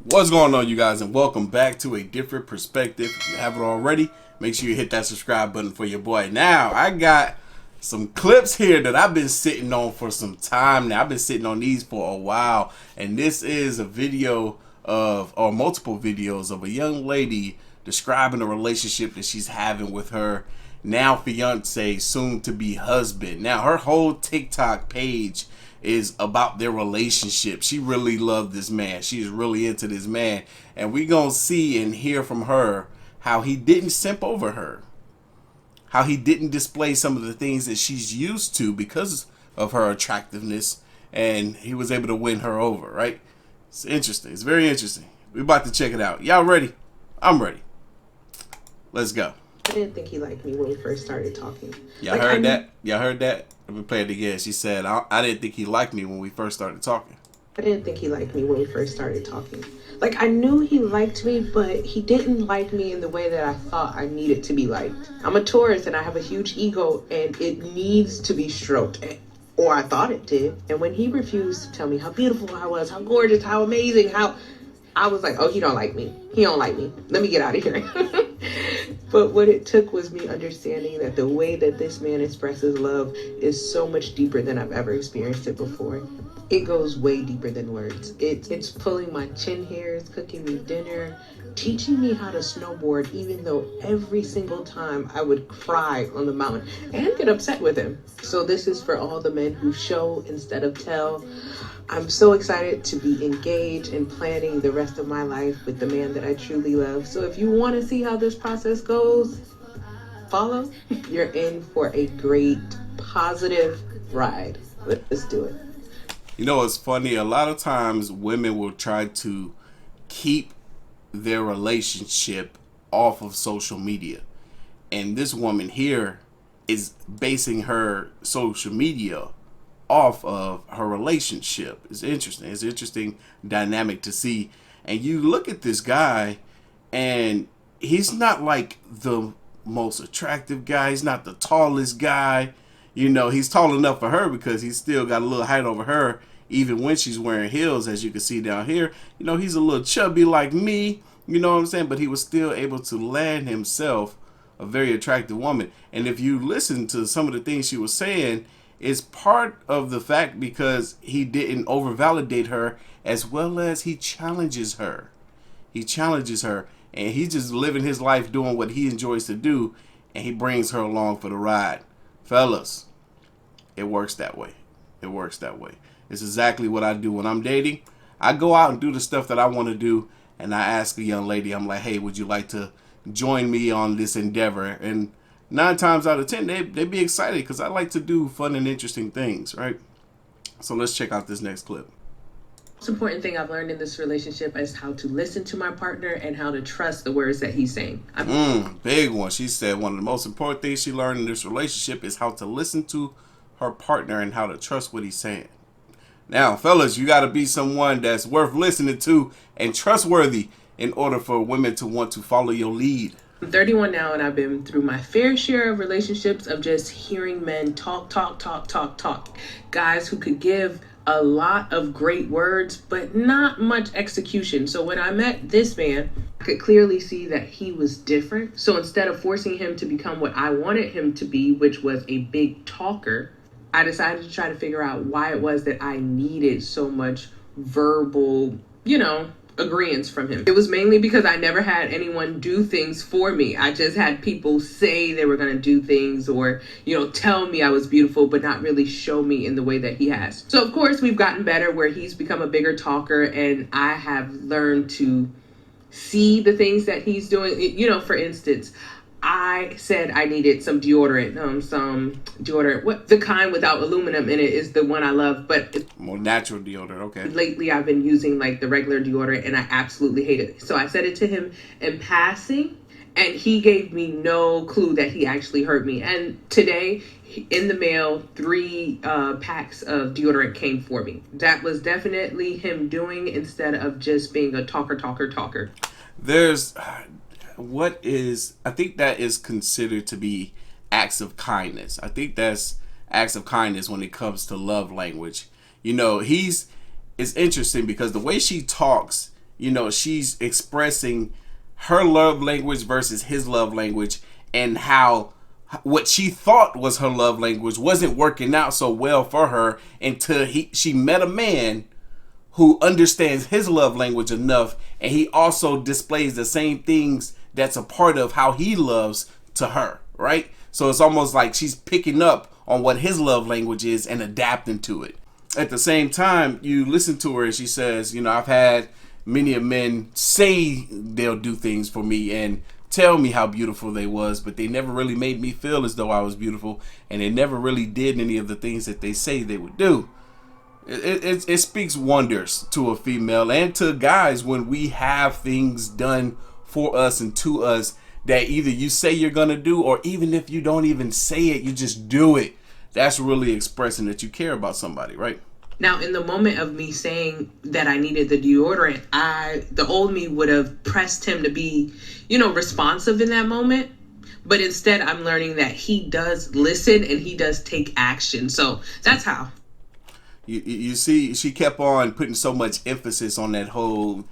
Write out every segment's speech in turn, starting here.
What's going on, you guys, and welcome back to a different perspective. If you haven't already, make sure you hit that subscribe button for your boy. Now, I got some clips here that I've been sitting on for some time now. I've been sitting on these for a while, and this is a video of, or multiple videos of a young lady describing a relationship that she's having with her now fiance, soon to be husband. Now, her whole TikTok page is about their relationship. She really loved this man. She's really into this man. And we gonna see and hear from her how he didn't simp over her. How he didn't display some of the things that she's used to because of her attractiveness. And he was able to win her over, right? It's interesting. It's very interesting. We're about to check it out. Y'all ready? I'm ready. Let's go. I didn't think he liked me when we first started talking. Y'all heard that? Y'all heard that? Let me play it again. She said, I didn't think he liked me when we first started talking. I didn't think he liked me when we first started talking. Like, I knew he liked me, but he didn't like me in the way that I thought I needed to be liked. I'm a Taurus and I have a huge ego and it needs to be stroked. Or I thought it did. And when he refused to tell me how beautiful I was, how gorgeous, how amazing, I was like, oh, he don't like me. He don't like me. Let me get out of here. But what it took was me understanding that the way that this man expresses love is so much deeper than I've ever experienced it before. It goes way deeper than words. It's pulling my chin hairs, cooking me dinner, teaching me how to snowboard, even though every single time I would cry on the mountain and get upset with him. So this is for all the men who show instead of tell. I'm so excited to be engaged and planning the rest of my life with the man that I truly love. So if you want to see how this process goes, follow. You're in for a great, positive ride. Let's do it. You know, it's funny. A lot of times women will try to keep their relationship off of social media. And this woman here is basing her social media off of her relationship. It's interesting. It's an interesting dynamic to see. And you look at this guy and he's not like the most attractive guy. He's not the tallest guy. You know, he's tall enough for her because he's still got a little height over her even when she's wearing heels, as you can see down here. You know, he's a little chubby like me, you know what I'm saying? But he was still able to land himself a very attractive woman. And if you listen to some of the things she was saying, it's part of the fact because he didn't over-validate her, as well as he challenges her. He challenges her, and he's just living his life doing what he enjoys to do, and he brings her along for the ride. Fellas, it works that way. It works that way. It's exactly what I do when I'm dating. I go out and do the stuff that I want to do, and I ask a young lady, I'm like, hey, would you like to join me on this endeavor? And 9 times out of 10, they be excited because I like to do fun and interesting things, right? So let's check out this next clip. The most important thing I've learned in this relationship is how to listen to my partner and how to trust the words that he's saying. Big one. She said one of the most important things she learned in this relationship is how to listen to her partner and how to trust what he's saying. Now, fellas, you got to be someone that's worth listening to and trustworthy in order for women to want to follow your lead. I'm 31 now, and I've been through my fair share of relationships of just hearing men talk. Guys who could give a lot of great words, but not much execution. So when I met this man, I could clearly see that he was different. So instead of forcing him to become what I wanted him to be, which was a big talker, I decided to try to figure out why it was that I needed so much verbal, agreeance from him. It was mainly because I never had anyone do things for me. I just had people say they were going to do things or, tell me I was beautiful, but not really show me in the way that he has. So of course we've gotten better where he's become a bigger talker and I have learned to see the things that he's doing. For instance, I said I needed some deodorant, the kind without aluminum in it is the one I love, but more natural deodorant. Okay. Lately I've been using like the regular deodorant and I absolutely hate it. So I said it to him in passing and he gave me no clue that he actually heard me. And today in the mail, 3 packs of deodorant came for me. That was definitely him doing instead of just being a talker. I think that is considered to be acts of kindness. I think that's acts of kindness when it comes to love language. It's interesting because the way she talks you know, she's expressing her love language versus his love language, and how what she thought was her love language wasn't working out so well for her until she met a man who understands his love language enough, and he also displays the same things that's a part of how he loves to her, right? So it's almost like she's picking up on what his love language is and adapting to it. At the same time, you listen to her and she says, you know, I've had many of men say they'll do things for me and tell me how beautiful they was, but they never really made me feel as though I was beautiful, and they never really did any of the things that they say they would do. It speaks wonders to a female and to guys when we have things done for us and to us that either you say you're gonna do, or even if you don't even say it, you just do it. That's really expressing that you care about somebody, right? Now, in the moment of me saying that I needed the deodorant, the old me would have pressed him to be, you know, responsive in that moment. But instead, I'm learning that he does listen and he does take action. So that's how. You see, she kept on putting so much emphasis on that whole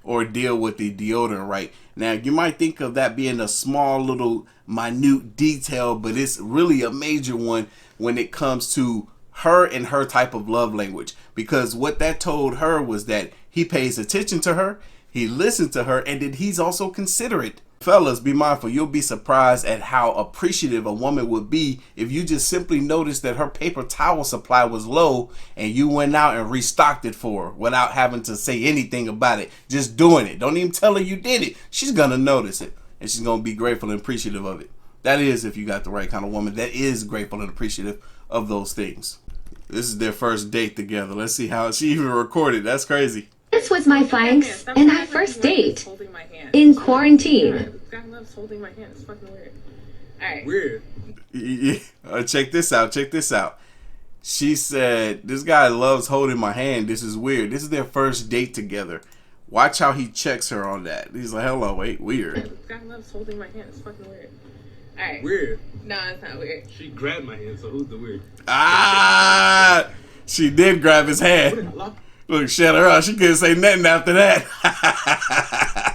ordeal with the deodorant, right? Now, you might think of that being a small little minute detail, but it's really a major one when it comes to her and her type of love language. Because what that told her was that he pays attention to her, he listens to her, and that he's also considerate. Fellas, be mindful. You'll be surprised at how appreciative a woman would be if you just simply noticed that her paper towel supply was low and you went out and restocked it for her without having to say anything about it. Just doing it. Don't even tell her you did it. She's going to notice it, and she's going to be grateful and appreciative of it. That is if you got the right kind of woman that is grateful and appreciative of those things. This is their first date together. Let's see how she even recorded. That's crazy. This was my thanks and our first date in quarantine. This guy loves holding my hand. It's fucking weird. All right. Weird. Yeah. Check this out. Check this out. She said, this guy loves holding my hand. This is weird. This is their first date together. Watch how he checks her on that. He's like, hello, wait, weird. This guy loves holding my hand. It's fucking weird. All right. Weird. No, it's not weird. She grabbed my hand, so who's the weird? Ah, she did grab his hand. Look, shut her up. She couldn't say nothing after that.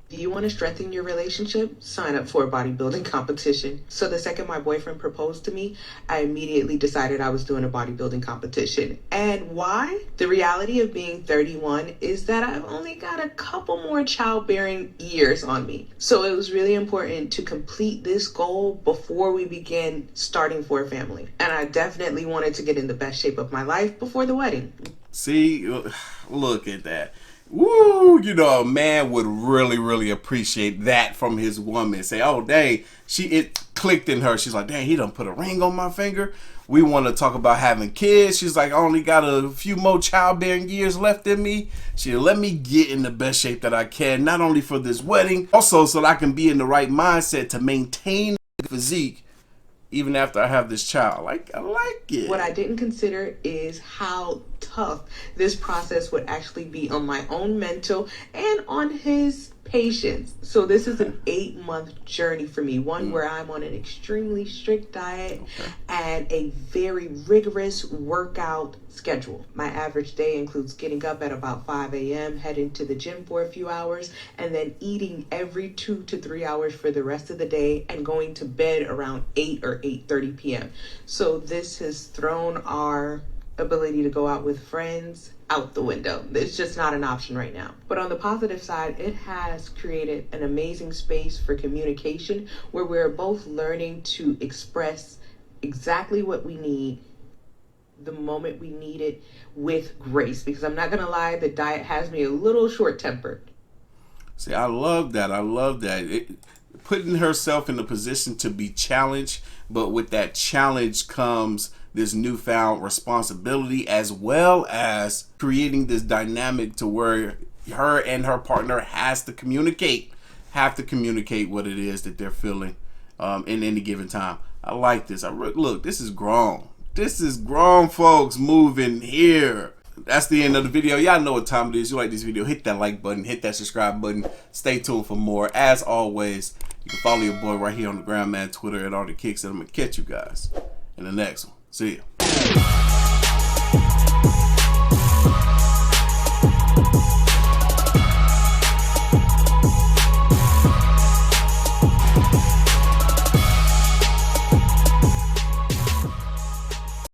Do you want to strengthen your relationship? Sign up for a bodybuilding competition. So the second my boyfriend proposed to me, I immediately decided I was doing a bodybuilding competition. And why? The reality of being 31 is that I've only got a couple more childbearing years on me. So it was really important to complete this goal before we began starting for a family. And I definitely wanted to get in the best shape of my life before the wedding. See, look at that. Woo, you know, a man would really, really appreciate that from his woman. Say, oh, dang, it clicked in her. She's like, dang, he done put a ring on my finger. We want to talk about having kids. She's like, I only got a few more childbearing years left in me. She let me get in the best shape that I can, not only for this wedding, also so that I can be in the right mindset to maintain the physique even after I have this child. I like it. What I didn't consider is how tough this process would actually be on my own mental and on his patience. So this is an 8-month journey for me, one where I'm on an extremely strict diet and a very rigorous workout schedule. My average day includes getting up at about 5 a.m., heading to the gym for a few hours, and then eating every 2 to 3 hours for the rest of the day and going to bed around 8 or 8:30 p.m. So this has thrown our ability to go out with friends out the window. It's just not an option right now. But on the positive side, it has created an amazing space for communication where we're both learning to express exactly what we need the moment we need it with grace. Because I'm not gonna lie, the diet has me a little short-tempered. See, I love that. I love that. Putting herself in a position to be challenged, but with that challenge comes this newfound responsibility, as well as creating this dynamic to where her and her partner have to communicate what it is that they're feeling in any given time. I like this. Look, this is grown. This is grown folks moving here. That's the end of the video. Y'all know what time it is. You like this video, hit that like button, hit that subscribe button. Stay tuned for more. As always, you can follow your boy right here on the ground, man, Twitter at Artofkickz, and I'm going to catch you guys in the next one. See ya.